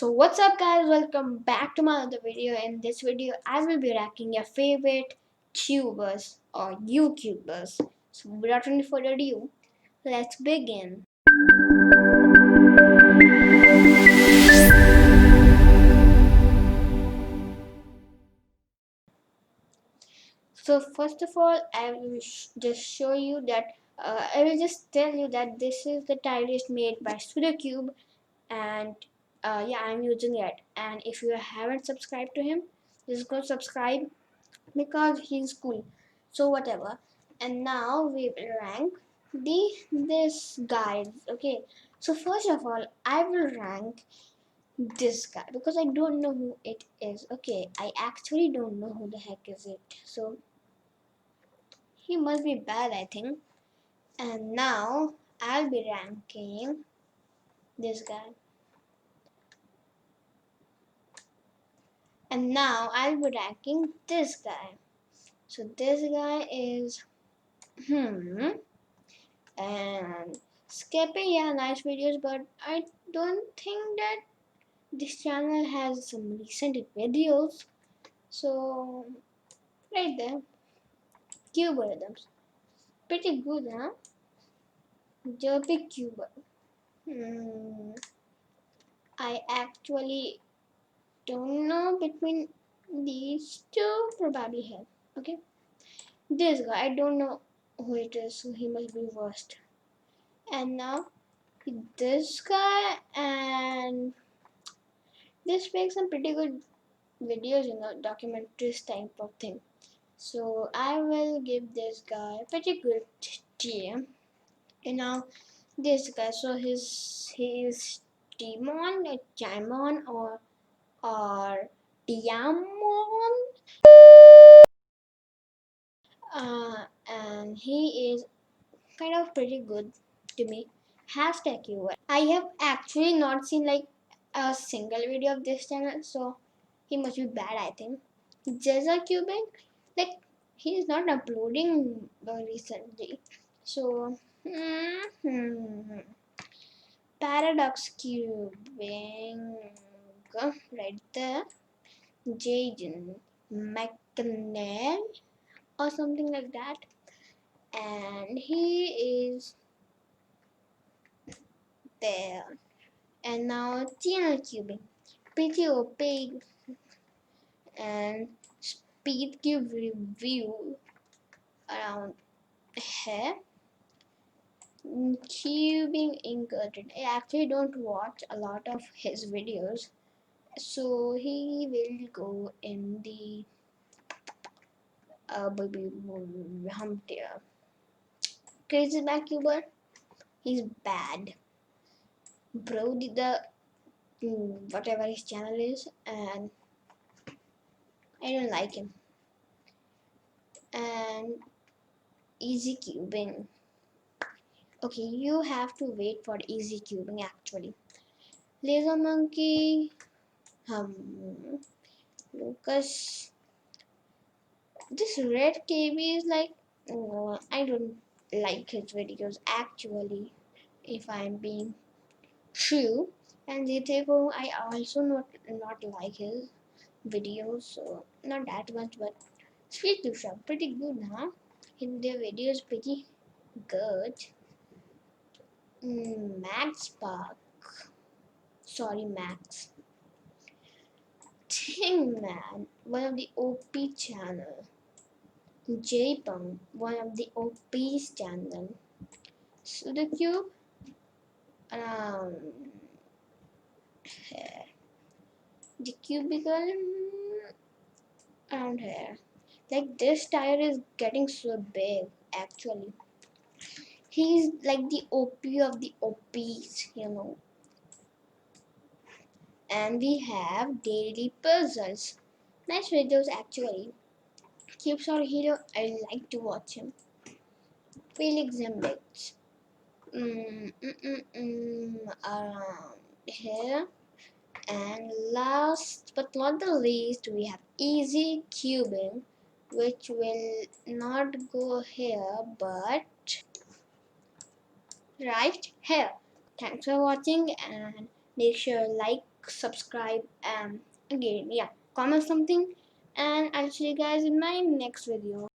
So what's up guys, welcome back to my other video. In this video I will be ranking your favorite tubers or YouTubers. So without any further ado, let's begin. So first of all I will just show you that I will just tell you that this is the tier list made by Cube, and yeah, I'm using it. And if you haven't subscribed to him, just go subscribe because he's cool. So whatever. And now we will rank this guy. Okay. So first of all, I will rank this guy because I don't know who it is. Okay, I actually don't know who the heck is it. So he must be bad, I think. And now I'll be ranking this guy. And now I'll be ranking this guy. So this guy is and skipping, yeah, nice videos, but I don't think that this channel has some recent videos. So right there, cuber rhythms, pretty good, huh? Derby cuber. I actually don't know between these two. Probably him. Okay, this guy, I don't know who it is, so he must be worst. And now this guy, and this makes some pretty good videos, documentaries type of thing. So I will give this guy a pretty good tier. And now this guy, so he is Timon, Timon, or Diamond, and he is kind of pretty good to me. Hashtag you. I have actually not seen like a single video of this channel, so he must be bad, I think. Jezza Cubing, like he's not uploading recently, so Paradox Cubing right there. Jaden McNair or something like that, and he is there. And now channel cubing, pretty opaque, and speed cube review around here. Cubing inverted. I actually don't watch a lot of his videos, so he will go in the baby hump there. Crazy Vacuber, he's bad. Bro did the whatever his channel is, and I don't like him. And easy cubing. Okay, you have to wait for easy cubing actually. Laser monkey, Lucas. This red KB is like, I don't like his videos actually, if I'm being true. And Zitego, I also not like his videos, so not that much, but Sweet Tusha, pretty good, huh? Their videos pretty good. Max Park, sorry Max. Ting Man, one of the OP channel. J-Punk, one of the OP's channel. Sudacube, around here. The cubicle, around here. Like this tire is getting so big actually. He's like the OP of the OPs. And we have daily puzzles. Nice videos actually. Keeps our hero, I like to watch him. Felix Zembix. Around here. And last but not the least, we have easy cubing, which will not go here but right here. Thanks for watching, and make sure like, subscribe, and again, yeah, comment something, and I'll see you guys in my next video.